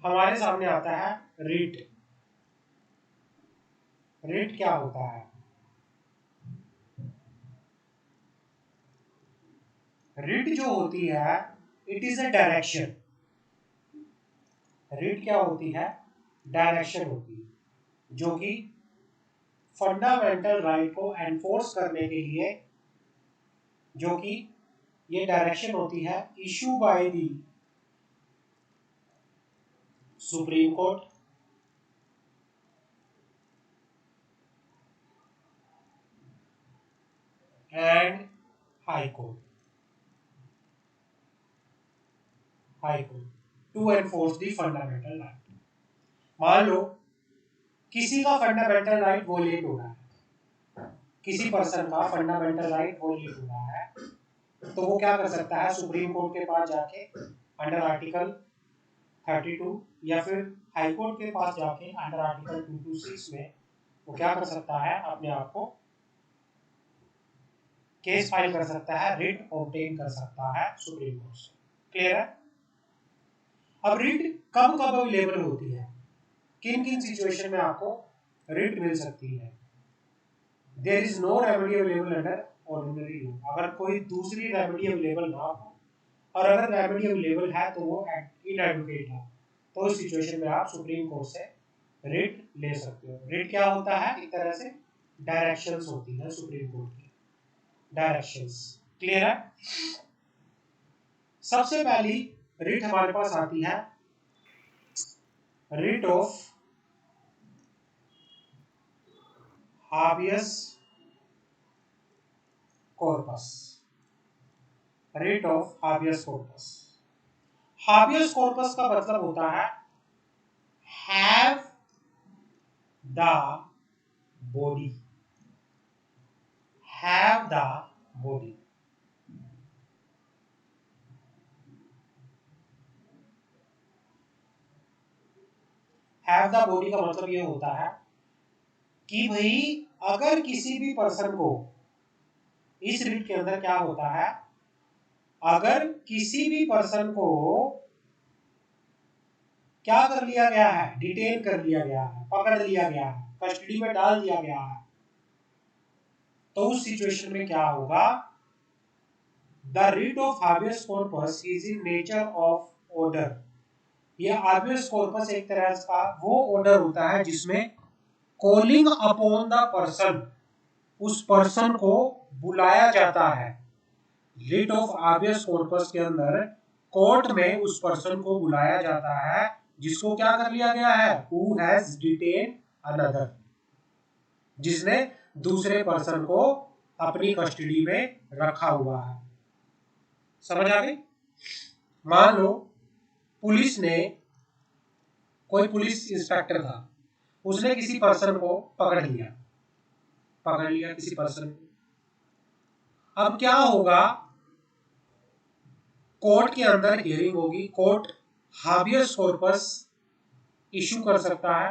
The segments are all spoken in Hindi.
हमारे सामने आता है रिट। रिट क्या होता है? रिट जो होती है it is a direction. Writ क्या होती है? डायरेक्शन होती है, जो कि फंडामेंटल राइट को एनफोर्स करने के लिए, जो कि ये डायरेक्शन होती है issue by the supreme court and high court. High court to enforce the fundamental right. मान लो किसी का फंडामेंटल राइट वोलेट हो रहा है, किसी पर्सन का फंडामेंटल राइट वोलेट हो रहा है, तो वो क्या कर सकता है? सुप्रीम कोर्ट के पास जाके अंडर आर्टिकल 32 या फिर हाई कोर्ट के पास जाके अंडर आर्टिकल 226 में वो क्या कर सकता है? अपने आप को केस फाइल कर सकता है, रिट ऑब्टेन कर सकता है सुप्रीम कोर्ट से। क्लियर है? अब रिट कब कब अवेलेबल होती है, किन किन सिचुएशन में आपको रिट मिल सकती है? There is no remedy available under ordinary law. अगर कोई दूसरी रेमेडी अवेलेबल ना हो, और अगर रेमेडी अवेलेबल है तो वो इनएडवोकेट है, तो इस सिचुएशन में आप सुप्रीम कोर्ट से रिट ले सकते हो। रिट क्या होता है? एक तरह से डायरेक्शंस होती है सुप्रीम कोर्ट की, डायरेक्शंस। क्लियर है? सबसे पहली रिट हमारे पास आती है writ of habeas corpus. Writ of habeas corpus. Habeas corpus का मतलब होता है have the body. Have the body. Have the body का मतलब ये होता है कि भाई अगर किसी भी पर्सन को, इस रिट के अंदर क्या होता है, अगर किसी भी पर्सन को क्या कर लिया गया है? डिटेन कर लिया गया है, पकड़ लिया गया है, कस्टडी में डाल दिया गया है, तो उस सिचुएशन में क्या होगा? The writ of habeas corpus is in nature of order. ये हाबियस कॉर्पस एक तरह का वो ऑर्डर होता है जिसमें कॉलिंग अपॉन द पर्सन, उस पर्सन को बुलाया जाता है। रिट ऑफ हाबियस कॉर्पस के अंदर कोर्ट में उस पर्सन को बुलाया जाता है जिसको क्या कर लिया गया है? हु हैज डिटेन अनदर, जिसने दूसरे पर्सन को अपनी कस्टडी में रखा हुआ है। समझ आ गई? मान लो पुलिस ने, कोई पुलिस इंस्पेक्टर था, उसने किसी पर्सन को पकड़ लिया किसी पर्सन को। अब क्या होगा? कोर्ट के अंदर हियरिंग होगी, कोर्ट हाबियस कॉर्पस इशू कर सकता है।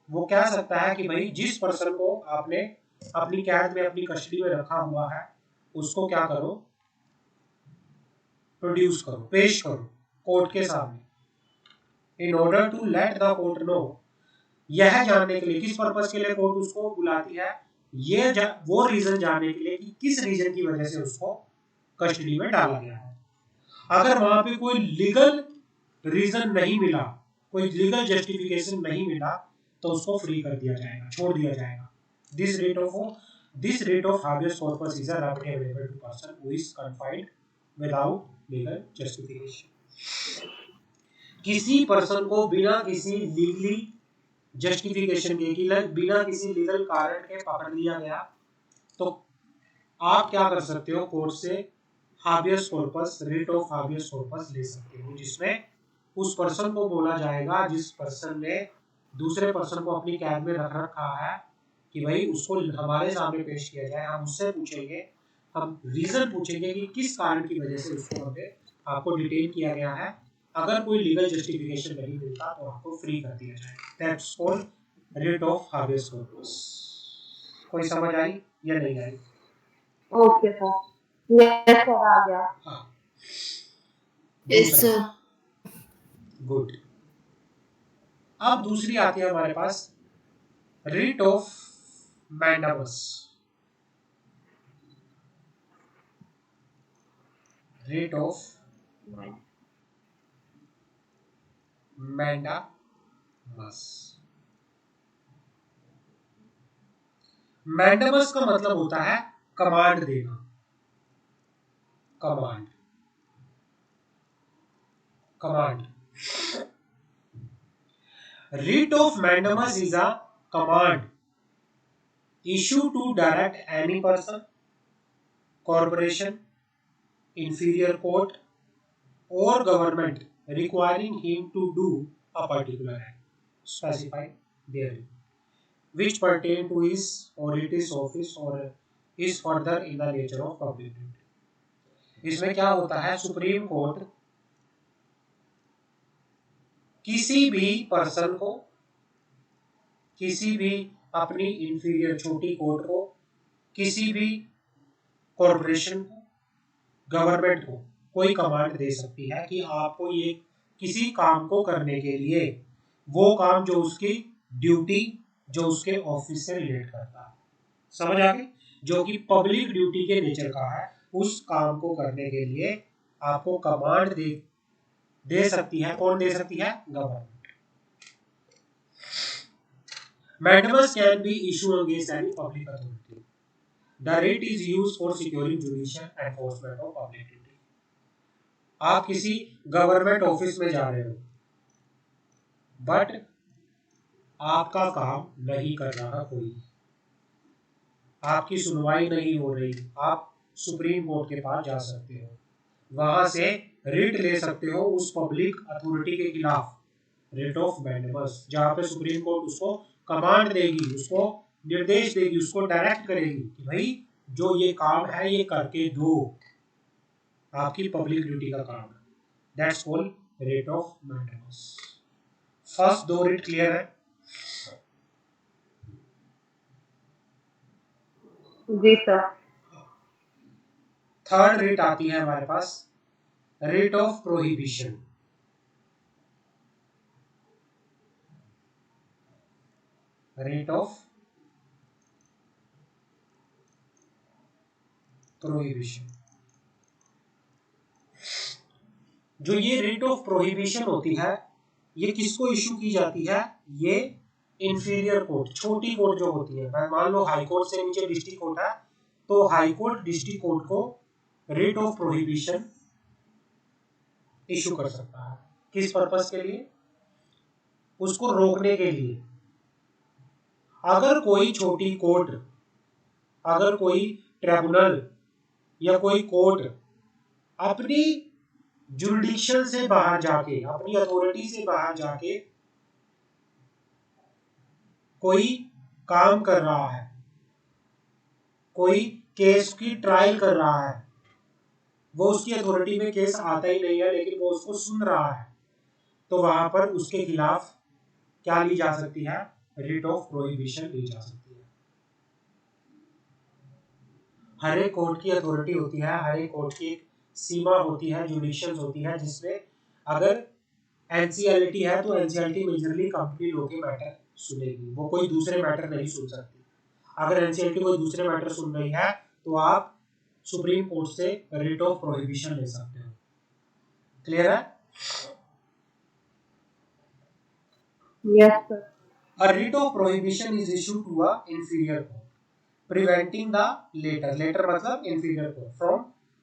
वो कह सकता है कि भाई जिस पर्सन को आपने अपनी कैद में, अपनी कस्टडी में रखा हुआ है, उसको क्या करो? प्रोड्यूस करो, पेश करो कोर्ट के सामने। In order to let the court know, यह जानने के लिए, किस पर्पस के लिए कोर्ट उसको बुलाती है? ये वो रीजन जानने के लिए कि किस रीजन की वजह से उसको कस्टडी में डाला गया है। अगर वहां पे कोई लीगल रीजन नहीं मिला, कोई लीगल जस्टिफिकेशन नहीं मिला, तो उसको फ्री कर दिया जाएगा, छोड़ दिया जाएगा। This writ of habeas corpus is a remedy available to person who is confined without legal justification. किसी पर्सन को बिना किसी लीगली जस्टिफिकेशन के, बिना किसी लीगल कारण के पकड़ लिया गया, तो आप क्या कर सकते हो? कोर्ट से हाबियस corpus, writ of habeas corpus ले सकते हो, जिसमें उस पर्सन को बोला जाएगा जिस पर्सन ने दूसरे पर्सन को अपनी कैद में रख रखा है कि भाई उसको हमारे सामने पेश किया जाए। हम उससे पूछेंगे, हम रीजन पूछेंगे कि किस कारण की वजह से उसको आपको डिटेन किया गया है। अगर कोई लीगल जस्टिफिकेशन नहीं मिलता तो आपको फ्री कर दिया जाएगा। That's called writ of habeas corpus. कोई समझ आई या नहीं आई? ओके सर, यस सर, आ गया। हाँ, यस सर। गुड। अब दूसरी आती है हमारे पास writ of mandamus. Writ of mandamus. Mandamus का मतलब होता है कमांड देना। Command command writ of mandamus is a command issued to direct any person, corporation, inferior court, or government requiring him to do a particular act specified therein, which pertain to his or its office or is further in the nature of public duty. इसमें क्या होता है, सुप्रीम कोर्ट किसी भी पर्सन को, किसी भी अपनी इंफीरियर छोटी कोर्ट को, किसी भी कॉरपोरेशन को, गवर्नमेंट को कोई कमांड दे सकती है कि आपको ये किसी काम को करने के लिए वो काम जो उसकी ड्यूटी, जो उसके ऑफिस से रिलेट करता है, समझ आ गई, जो कि पब्लिक ड्यूटी के नेचर का है, उस काम को करने के लिए आपको कमांड दे सकती है। कौन दे सकती है? Government. Mandamus can be issued against any public authority. The writ is used for securing judicial enforcement of public duty. आप किसी गवर्नमेंट ऑफिस में जा रहे हो, बट आपका काम नहीं कर रहा कोई, आपकी सुनवाई नहीं हो रही, आप सुप्रीम कोर्ट के पास जा सकते हो, वहां से रिट ले सकते हो उस पब्लिक अथॉरिटी के खिलाफ, रिट ऑफ मैंडामस, जहां पे सुप्रीम कोर्ट उसको कमांड देगी, उसको निर्देश देगी, उसको डायरेक्ट करेगी कि भाई जो ये काम है ये करके दो, आपकी पब्लिक ड्यूटी का काम है। That's called writ of mandamus. First दो रिट क्लियर है? जी सर। थर्ड रिट आती है हमारे पास writ of prohibition. Writ of prohibition. जो ये रिट ऑफ प्रोहिबिशन होती है, ये किसको इशू की जाती है? ये इंफीरियर कोर्ट, छोटी कोर्ट जो होती है, मान लो हाई कोर्ट से नीचे डिस्ट्रिक्ट कोर्ट है, तो हाई कोर्ट डिस्ट्रिक्ट कोर्ट को रिट ऑफ प्रोहिबिशन इशू कर सकता है। किस पर्पस के लिए? उसको रोकने के लिए। अगर कोई छोटी कोर्ट, अगर कोई ट्रिब्यूनल या कोई कोर्ट अपनी जुरिडिक्शन से बाहर जाके, अपनी अथॉरिटी से बाहर जाके कोई काम कर रहा है, कोई केस की ट्रायल कर रहा है, वो उसकी अथॉरिटी में केस आता ही नहीं है लेकिन वो उसको सुन रहा है, तो वहां पर उसके खिलाफ क्या ली जा सकती है? रिट ऑफ प्रोहिबिशन ली जा सकती है। हर एक कोर्ट की अथॉरिटी होती है, हर एक कोर्ट की एक सीमा होती है, जुडिक्शंस होती है, जिसमें अगर एनसीएलटी है तो एनसीएलटी मेजरली कंपनी लॉ के मैटर सुनेगी, वो कोई दूसरे मैटर नहीं सुन सकती। अगर एनसीएलटी कोई दूसरे मैटर सुन रही है तो आप सुप्रीम कोर्ट से रिट ऑफ प्रोहिबिशन ले सकते हो। क्लियर है? Yes sir. A writ of prohibition is issued to a inferior court, preventing the later मतलब inferior court from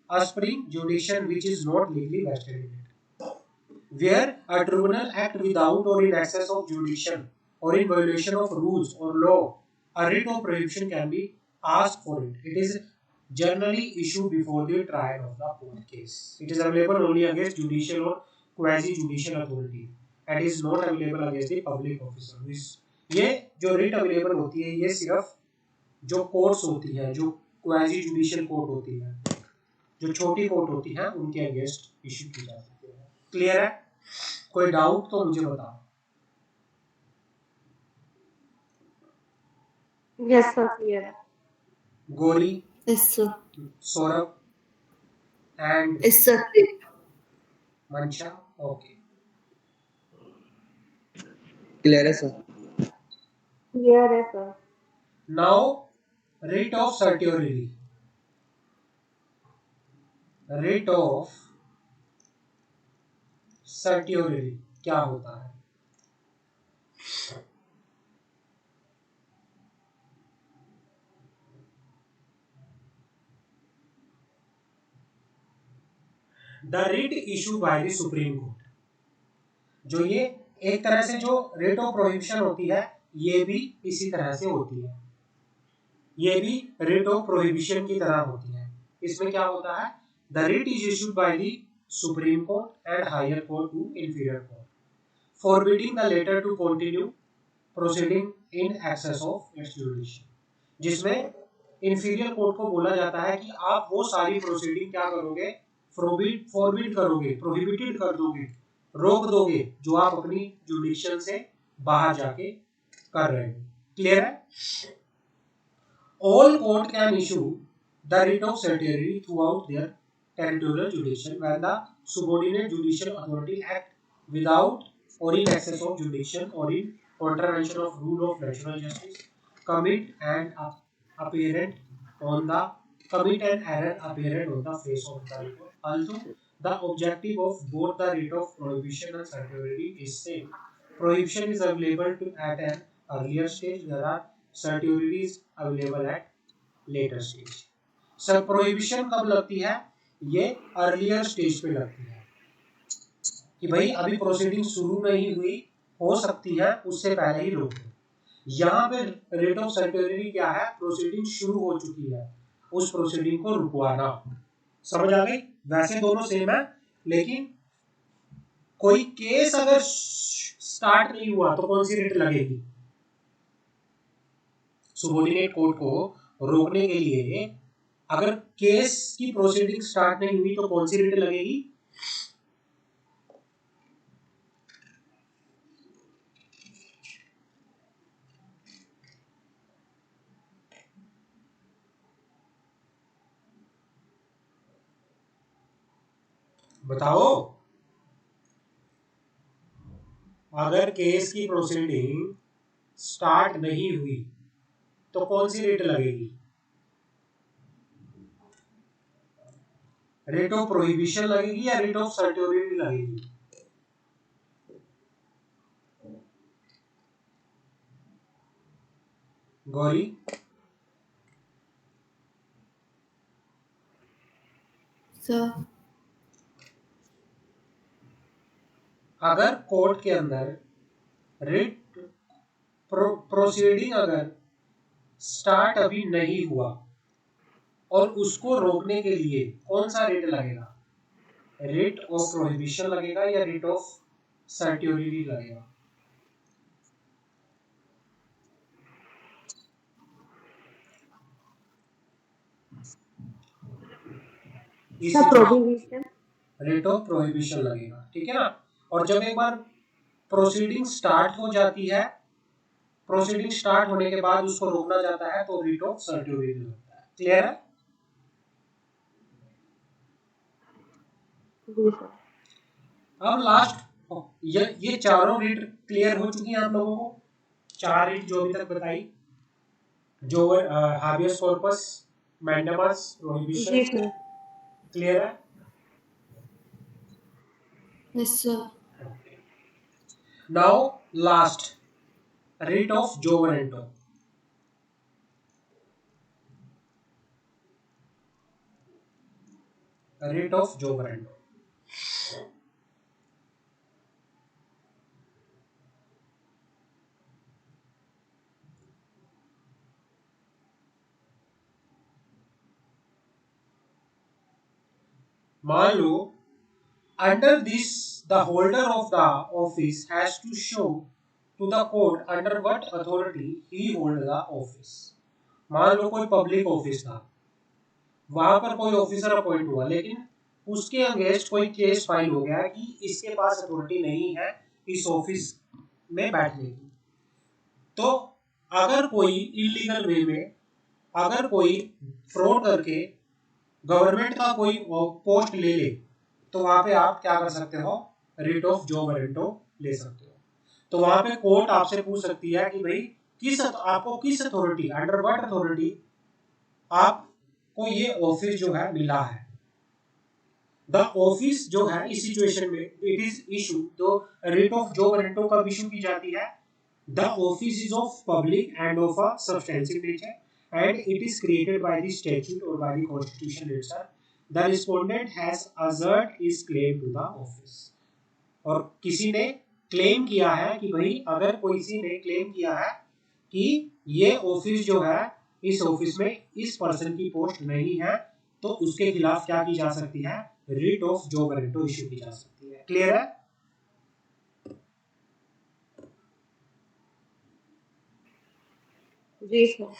usurping jurisdiction which is not legally vested in it. Where a tribunal act without or in excess of jurisdiction or in violation of rules or law, a writ of prohibition can be asked for it. It is generally issued before the trial of the court case. It is available only against judicial or quasi-judicial authority and is not available against the public officer. ये जो रिट अवेलेबल होती है ये सिर्फ जो कोर्ट्स होती है, जो क्वाजी जुडिशियल कोर्ट होती है, जो छोटी कोर्ट होती है, उनके अगेंस्ट इशू की जा सकती है। क्लियर है? कोई डाउट तो मुझे बताओ। यस सर क्लियर है। Gauri, yes sir. Saurabh and yes sir. Mansha, okay. Clear है सर। क्लियर है sir. Now writ of certiorari, writ of certiorari क्या होता है? The writ issue by the supreme Court, जो ये एक तरह से जो रेट ऑफ प्रोहिबिशन होती है ये भी इसी तरह से होती है, ये भी रेट ऑफ प्रोहिबिशन की तरह होती है। इसमें क्या होता है? The writ is issued by the supreme court and higher court to inferior court forbidding the latter to continue proceeding in excess of its jurisdiction, जिसमें इंफीरियर कोर्ट को बोला जाता है कि आप वो सारी प्रोसीडिंग क्या करोगे? फॉरबिड करोगे, प्रोहिबिटेड कर दोगे, रोक दोगे जो आप अपनी जुडिक्शन से बाहर जाके कर रहे हो। क्लियर है? All court can issue the writ of certiorari throughout their territorial jurisdiction when the subordinate judicial authority act without or in excess of jurisdiction or in contravention of rule of natural justice, commit an apparent on the commit an error apparent on the face of the record. Although the objective of both the writ of prohibition and certiorari is same, prohibition is available to at an earlier stage. There are certiorari is available at later stage. Sir prohibition कब लगती है? ये अर्लियर स्टेज पे लगती है कि भाई अभी प्रोसीडिंग शुरू नहीं हुई, हो सकती है उससे पहले ही रोक दो। यहाँ पे रेट ऑफ सर्टियोरिटी क्या है? प्रोसीडिंग शुरू हो चुकी है, उस प्रोसीडिंग को रुकवाना। समझ आ गई? वैसे दोनों सेम है, लेकिन कोई केस अगर स्टार्ट नहीं हुआ तो कौन सी रेट लगेगी? सुबॉर्डिनेट कोर्ट को रोकने के लिए अगर केस की प्रोसीडिंग स्टार्ट नहीं हुई तो कौन सी रेट लगेगी? बताओ। अगर केस की प्रोसीडिंग स्टार्ट नहीं हुई तो कौन सी रेट लगेगी? रेट ऑफ प्रोहिबिशन लगेगी या रेट ऑफ सर्टियोरिटी लगेगी? गौरी, सर अगर कोर्ट के अंदर रेट प्रोसीडिंग अगर स्टार्ट अभी नहीं हुआ और उसको रोकने के लिए कौन सा रेट लगेगा? रेट ऑफ प्रोहिबिशन लगेगा या रेट ऑफ सर्टियोरिटी लगेगा? प्रोहिबिशन। रेट ऑफ प्रोहिबिशन लगेगा, ठीक है ना। और जब एक बार प्रोसीडिंग स्टार्ट हो जाती है, प्रोसीडिंग स्टार्ट होने के बाद उसको रोकना जाता है तो रेट ऑफ सर्टियोरिटी लगता है। क्लियर है? अब लास्ट ये चारों रेट क्लियर हो चुकी हैं आप लोगों को? चार रेट जो अभी तक बताई, जो habeas corpus, mandamus, prohibition, clear है? Yes sir. Now last writ of quo warranto. Writ of quo warranto मान लो under this the holder of the office has to show to the court under what authority he hold the office. मान लो कोई पब्लिक ऑफिस था, वहां पर कोई ऑफिसर अपॉइंट हुआ, लेकिन उसके अगेंस्ट कोई केस फाइल हो गया कि इसके पास अथॉरिटी नहीं है इस ऑफिस में बैठने की। तो अगर कोई इलीगल वे में, अगर कोई फ्रॉड करके गवर्नमेंट का कोई पोस्ट ले ले, तो वहां पे आप क्या कर सकते हो? रेट ऑफ जोवरेंटो ले सकते हो। तो वहां पे कोर्ट आपसे पूछ सकती है कि भाई आपको किस अथॉरिटी, अंडर व्हाट अथॉरिटी आपको ये ऑफिस जो है मिला है। द ऑफिस जो है इस सिचुएशन में इट इज इशू, तो रिट ऑफ जो वारंटो कब इशू की जाती है, the office is of public and of a substantive nature and it is created by the statute और by the constitution itself. The respondent has assert his claim to the office. और किसी ने क्लेम किया है कि भाई, अगर किसी ने क्लेम किया है कि ये ऑफिस जो है, इस ऑफिस में इस पर्सन की पोस्ट नहीं है, तो उसके खिलाफ क्या की जा सकती है, रिट ऑफ जो वारंटो इशू की जा सकती है। क्लियर है? जी सर।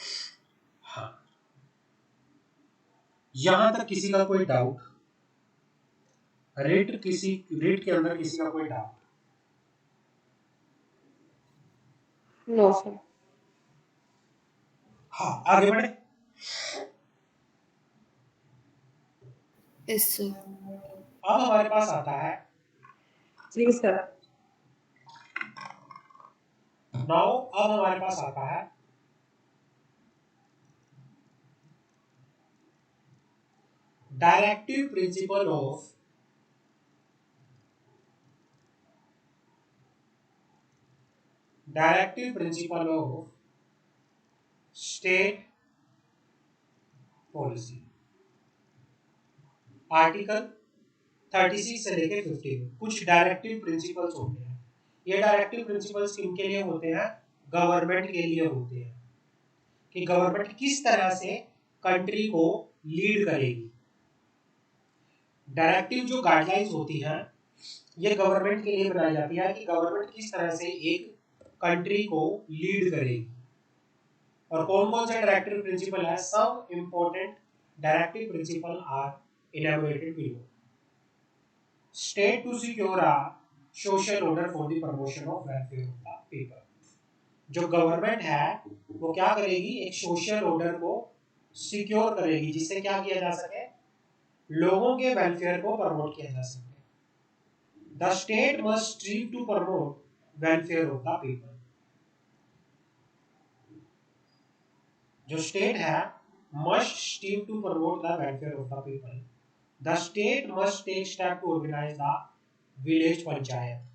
हाँ, यहां तक किसी का कोई डाउट? रिट के अंदर किसी का कोई डाउट? No sir. हाँ, आगे बढ़े। Yes, sir. अब हमारे पास आता है जी सर। नाउ, अब हमारे पास आता है directive principle of state policy. Article 36 से लेके 50 कुछ डायरेक्टिव प्रिंसिपल्स होते हैं। ये डायरेक्टिव प्रिंसिपल्स किनके लिए होते हैं? गवर्नमेंट के लिए होते हैं, कि गवर्नमेंट किस तरह से कंट्री को लीड करेगी। डायरेक्टिव जो गाइडलाइंस होती हैं, ये गवर्नमेंट के लिए बनाई जाती है कि गवर्नमेंट किस तरह से एक कंट्री को लीड करेगी। और कौन कौन से डायरेक्टिव प्रिंसिपल है? सब important directive principle are elaborated below. State to secure a social order for the promotion of welfare of the people. जो गवर्नमेंट है वो क्या करेगी, एक सोशल ऑर्डर को सिक्योर करेगी, जिससे क्या किया जा सके, लोगों के वेलफेयर को प्रमोट किया जा सके। The state must strive to promote welfare of the people. जो स्टेट है must strive to promote the welfare of the people. The state must take step to organise the village panchayat.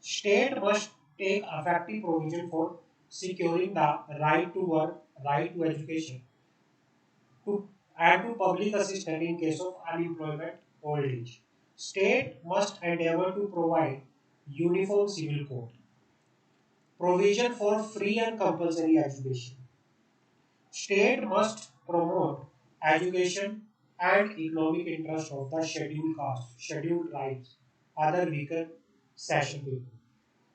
State must take effective provision for securing the right to work, right to education, and to public assistance in case of unemployment or old age. State must endeavor to provide uniform civil code, provision for free and compulsory education. State must promote education and economic interest of the scheduled caste, scheduled tribes, other weaker section people.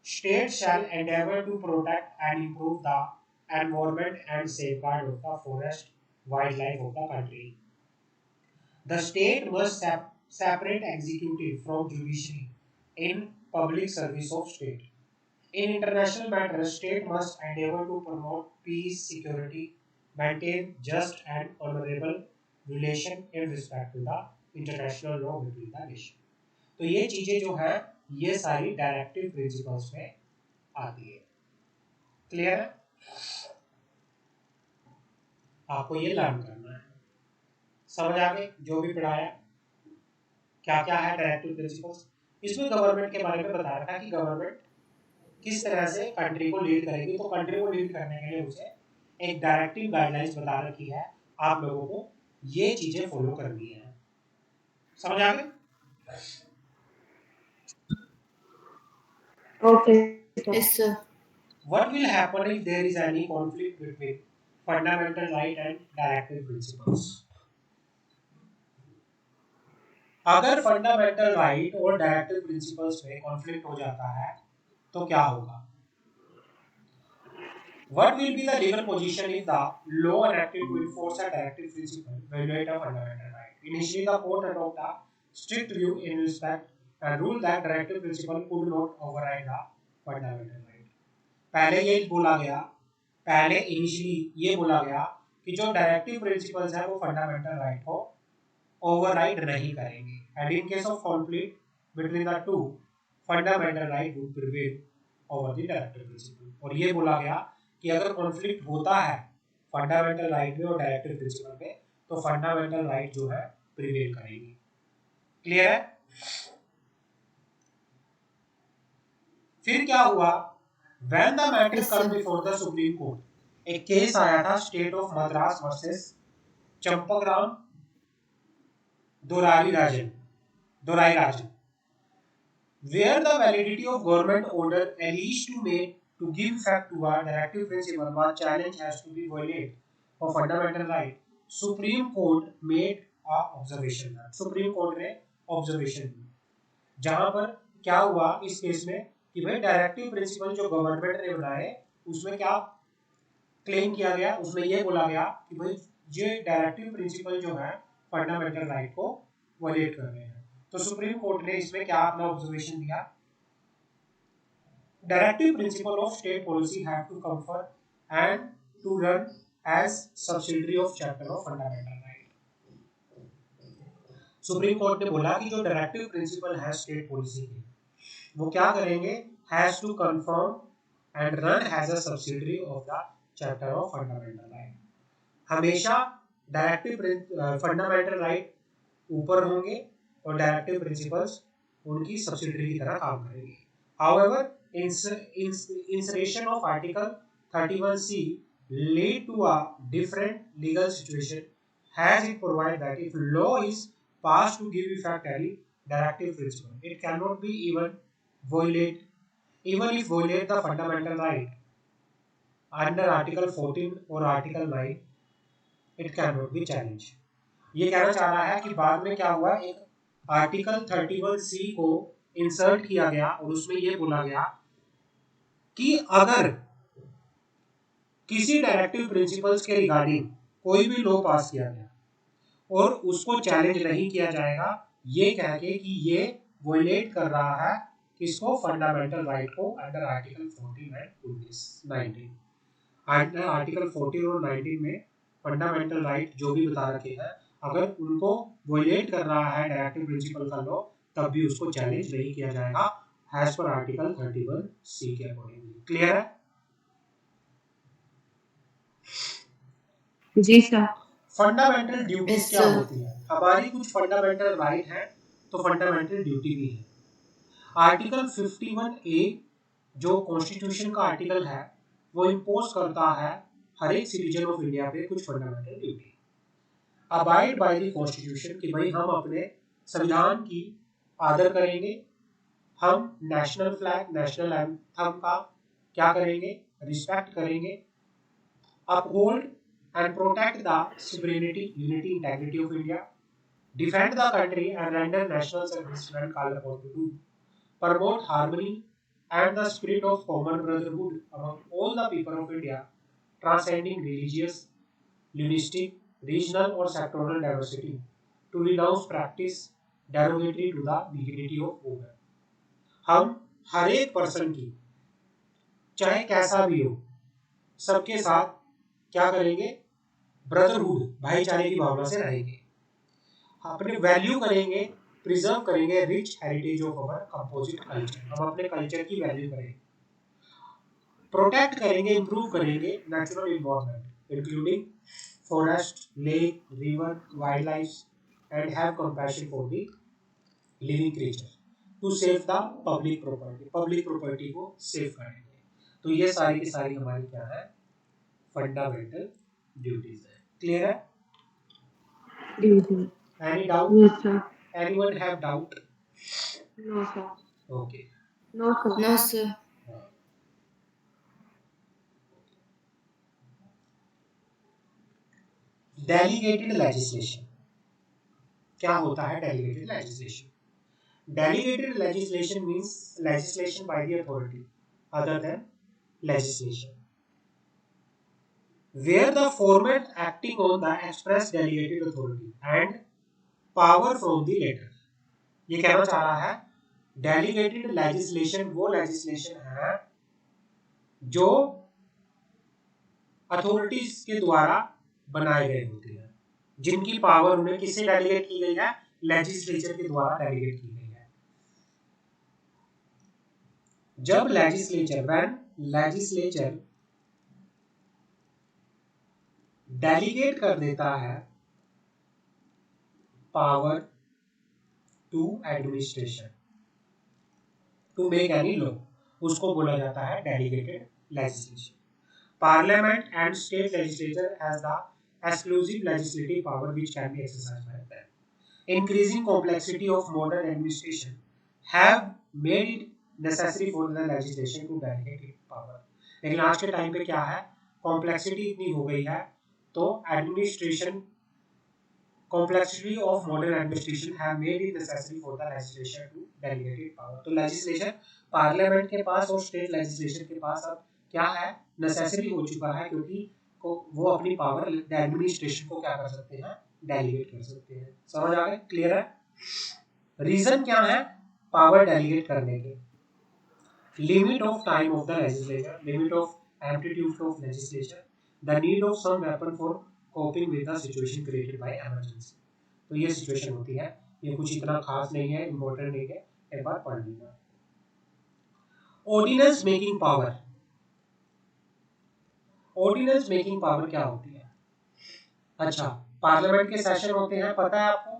States shall endeavor to protect and improve the environment and safeguard of the forest, wildlife of the country. The state must separate executive from judiciary in public service of state. In international matters, state must endeavor to promote peace, security, maintain just and honorable relation in respect to the international law between the nation. तो ये चीजें जो हैं, ये सारी डायरेक्टिव प्रिंसिपल्स में आती है। क्लियर है? आपको ये लर्न करना है। समझ आ गई जो भी पढ़ाया, क्या क्या है डायरेक्टिव प्रिंसिपल्स। इसमें गवर्नमेंट के बारे में बता रखा है कि गवर्नमेंट किस तरह से कंट्री को लीड करेगी। तो कंट्री को लीड करने के लिए उसे एक डायरेक्टिव गाइडलाइंस बता रखी है, आप लोगों को ये चीजें फॉलो करनी है। समझ आ गई? Okay. Yes, sir. What will happen if there is any conflict between fundamental right and directive principles? अगर फंडामेंटल राइट और डायरेक्टिव प्रिंसिपल्स में कॉन्फ्लिक्ट हो जाता है तो क्या होगा? What will be the legal position if the law enacted to enforce a directive principle violate a fundamental right? Initially, the court adopted a strict view in respect and ruled that directive principle could not override the fundamental right. पहले ये बोला गया, पहले इनिशियली ये बोला गया कि जो डायरेक्टिव प्रिंसिपल्स है वो फंडामेंटल राइट को ओवरराइड नहीं करेंगे, and in case of conflict between the two, fundamental right would prevail over the directive principle. और ये बोला गया कि अगर कॉन्फ्लिक्ट होता है फंडामेंटल राइट में और डायरेक्टिव प्रिंसिपल में तो फंडामेंटल राइट जो है प्रिवेल करेंगी। क्लियर है? फिर क्या हुआ, when the matter Yes, come sir. Before the supreme Court, एक केस आया था state of Madras versus Champakam Dorairajan, where the validity of government order alleged to make to give effect to a directive principle was challenged as to be violate of fundamental right. Supreme Court made a observation. Supreme Court ने observation दी, जहां पर क्या हुआ इस केस में कि भाई डायरेक्टिव प्रिंसिपल जो गवर्नमेंट ने बनाए उसमें क्या क्लेम किया गया, उसमें ये बोला गया कि भाई ये डायरेक्टिव प्रिंसिपल जो है फंडामेंटल राइट को वायलेट कर रहे हैं। तो सुप्रीम कोर्ट ने इसमें क्या अपना ऑब्जर्वेशन दिया, directive principle of state policy have to confer and to run as subsidiary of chapter of fundamental right. Supreme Court ने बोला कि जो डायरेक्टिव प्रिंसिपल है स्टेट पॉलिसी के वो क्या करेंगे, has to confirm and run as a subsidiary of the chapter of fundamental right. हमेशा डायरेक्टिव फंडामेंटल राइट ऊपर होंगे और डायरेक्टिव प्रिंसिपल्स उनकी सब्सिडियरी की तरह काम करेंगे। However, insertion of Article 31C lead to a different legal situation, as it provides that if law is passed to give effect any directive principle, it cannot be even if violate the fundamental right under Article 14 or Article 9, it cannot be challenged. ये कहना चाह रहा है कि बाद में क्या हुआ, एक आर्टिकल 31C को इंसर्ट किया गया और उसमें ये बोला गया कि अगर किसी डायरेक्टिव प्रिंसिपल्स के रिगार्डिंग कोई भी लॉ पास किया गया और उसको चैलेंज नहीं किया जाएगा, ये कह के कि ये वायलेट कर रहा है किसको, फंडामेंटल राइट को under article 14 and 19। Under article 14 और 19 में फंडामेंटल राइट जो भी बता रखे हैं, अगर उनको वायलेट कर रहा है डायरेक्टिव प्रिंसिपल का लॉ तब भी उसको चैलेंज नहीं किया जाएगा एज पर आर्टिकल 31C के अकॉर्डिंगली। क्लियर है? जी सर। फंडामेंटल ड्यूटीज Yes, क्या sir. होती है, हमारी कुछ फंडामेंटल राइट है तो फंडामेंटल ड्यूटी भी है। आर्टिकल 51A जो कॉन्स्टिट्यूशन का आर्टिकल है वो इम्पोज करता है हर एक सिटीजन ऑफ इंडिया पे कुछ fundamental duty, abide by the constitution, कि भाई हम अपने संविधान की आदर करेंगे, हम नेशनल फ्लैग नेशनल एंथम का क्या करेंगे, रिस्पेक्ट करेंगे, uphold and protect the sovereignty unity integrity of India, defend the country and render national service when called upon to do, promote harmony and the spirit of common brotherhood among all the people of India, transcending religious, linguistic, regional or sectoral diversity, to renounce practice derogatory to the dignity of women. हम हर एक पर्सन की चाहे कैसा भी हो सबके साथ क्या करेंगे, ब्रदरहुड भाईचारे की भावना से रहेंगे, अपने वैल्यू करेंगे, प्रिजर्व करेंगे rich heritage of our composite culture, हम अपने कल्चर की वैल्यू करेंगे, प्रोटेक्ट करेंगे, इंप्रूव करेंगे natural environment including forest, lake, river, wild life and have compassion for the living creature to save the public property को सेव करेंगे। तो ये सारी की सारी हमारी क्या है, फंडामेंटल ड्यूटीज है। क्लियर है? Any doubt? Yes, sir. Anyone have doubt? No, sir. Okay. No, sir. No, sir. Delegated legislation क्या होता है? Delegated legislation, delegated legislation means legislation by the authority other then legislation, where the format acting on the express delegated authority and power from the latter। ये कहना चाह रहा है डेलीगेटेड लेजिस्लेशन वो लेजिस्लेशन है जो अथॉरिटीज के द्वारा बनाए गए होते हैं, जिनकी पावर उन्हें किससे डेलीगेट की गई है, लेजिस्लेचर के द्वारा डेलीगेट की गई है। जब लेजिस्लेचर, व्हेन लेजिस्लेचर डेलीगेट कर देता है power to administration to make any law, उसको बोला जाता है delegated legislation. Parliament and state legislature has the exclusive legislative power which can be exercised by them. Increasing complexity of modern administration have made it necessary for the legislation to delegate its power. लेकिन आज के टाइम पे क्या है, कॉम्प्लेक्सिटी इतनी हो गई है, तो administration, complexity of modern administration have made it necessary for the legislation to delegate its power. तो legislation पार्लियामेंट के पास और स्टेट लेजिस्लेशन के पास अब क्या है, नेसेसरी हो चुका है, क्योंकि वो अपनी पावर एडमिनिस्ट्रेशन को क्या कर सकते हैं, डेलीगेट कर सकते हैं। समझ आ गए, क्लियर है? रीजन क्या है पावर डेलीगेट करने के? Limit of time of the legislature, limit of amplitude of legislature, the need of some weapon for coping with the situation created by emergency. तो ये सिचुएशन होती है, ये कुछ इतना खास नहीं है, इंपॉर्टेंट नहीं है, एक बार पढ़ लीजिए। Ordinance making power, ordinance making power क्या होती है? अच्छा, पार्लियामेंट के सेशन होते हैं, पता है आपको?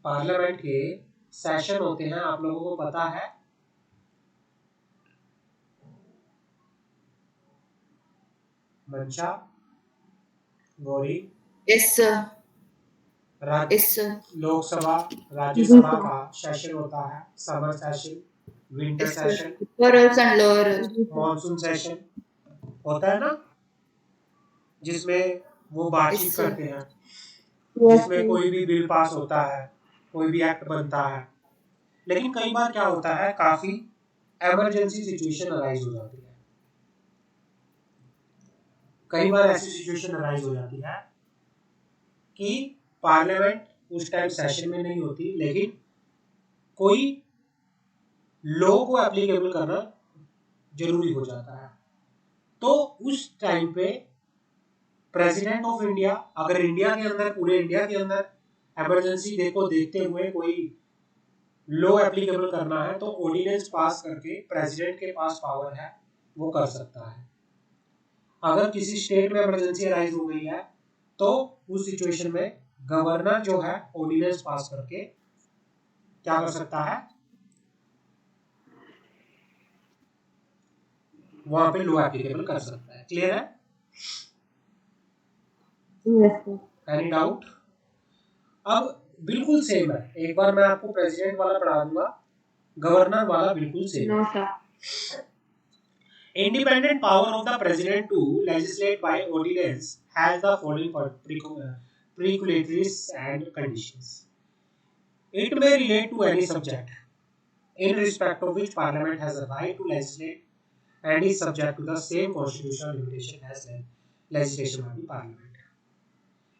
पार्लियामेंट के सेशन होते हैं, आप लोगों को पता है? मंशा, Gauri, Yes, sir. Yes, sir. Lok Sabha, Rajya Sabha का सेशन होता है, summer session, winter Yes, sir. Session, Upper house and lower house. Monsoon session होता है ना, जिसमें वो बातचीत Yes, sir. करते हैं, जिसमें कोई भी बिल पास होता है, कोई भी एक्ट बनता है। लेकिन कई बार क्या होता है, काफी इमरजेंसी सिचुएशन अराइज हो जाती है, कई बार ऐसी सिचुएशन अराइज हो जाती है कि पार्लियामेंट उस टाइम सेशन में नहीं होती, लेकिन कोई लॉ को एप्लीकेबल करना जरूरी हो जाता है। तो उस टाइम पे प्रेसिडेंट ऑफ इंडिया, अगर इंडिया के अंदर, पूरे इंडिया के अंदर इमरजेंसी देखो देखते हुए कोई लॉ एप्लीकेबल करना है, तो ऑर्डिनेंस पास करके प्रेसिडेंट के पास पावर है, वो कर सकता है। अगर किसी स्टेट में इमरजेंसी अराइज हो गई है, तो उस सिचुएशन में गवर्नर जो है ऑर्डिनेंस पास करके क्या कर सकता है, वहां पे लॉ एप्लीकेबल कर सकता है। क्लियर है? Any doubt? अब बिल्कुल सेम है, एक बार मैं आपको प्रेसिडेंट वाला पढ़ा दूंगा, गवर्नर वाला बिल्कुल same. No, sir. Independent power of the president to legislate by ordinance has the following peculiarities and conditions. It may relate to any subject in respect of which parliament has a right to legislate and is subject to the same constitutional limitation as legislation of the parliament.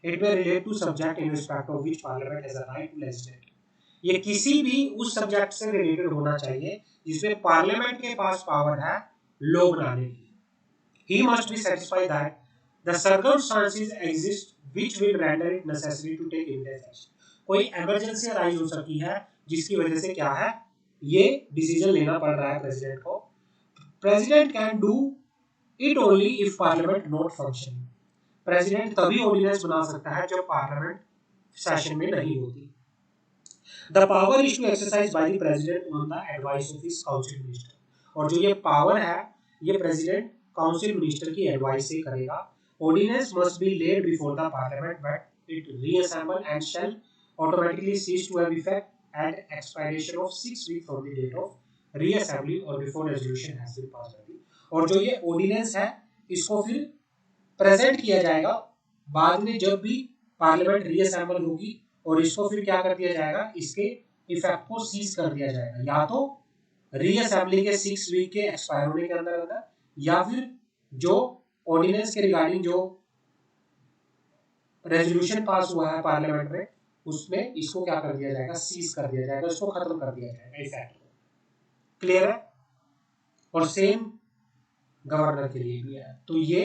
It may relate to subject in respect of which parliament has a right to legislate. ये किसी भी उस सब्जेक्ट से रिलेटेड होना चाहिए जिसमें पार्लियामेंट के पास पावर है लॉ बनाने की। He must be satisfied that the circumstances exist which will render it necessary to take immediate action. कोई इमरजेंसी अराइज हो सकती है जिसकी वजह से क्या है, ये डिसीजन लेना पड़ रहा है प्रेसिडेंट को। President can do it only if parliament not functioning. President तभी ऑर्डिनेंस बना सकता है जब पार्लियामेंट सेशन में नहीं होती। The power is to exercise by the president on the advice of his council minister. और जो ये पावर है, ये प्रेसिडेंट काउंसिल मिनिस्टर की एडवाइस से करेगा। Ordinance must be laid before the parliament when it reassemble and shall automatically cease to have effect at expiration of 6 weeks from the date of reassembly or before resolution has been passed. और जो ये ऑर्डिनेंस है, इसको फिर प्रेजेंट किया जाएगा बाद में जब भी पार्लियामेंट रीअसेंबल होगी, और इसको फिर क्या कर दिया जाएगा, इसके इफेक्ट को सीज कर दिया जाएगा, या तो रीअसेंबली के 6 वीक के एक्सपायर होने के अंदर अंदर, या फिर जो ऑर्डिनेंस के रिगार्डिंग जो रेजोल्यूशन पास हुआ है पार्लियामेंट में, उसमें इसको क्या कर दिया जाएगा, सीज कर दिया जाएगा, इसको खत्म कर दिया जाएगा इफेक्ट को। क्लियर है? और सेम गवर्नर के लिए भी है। तो ये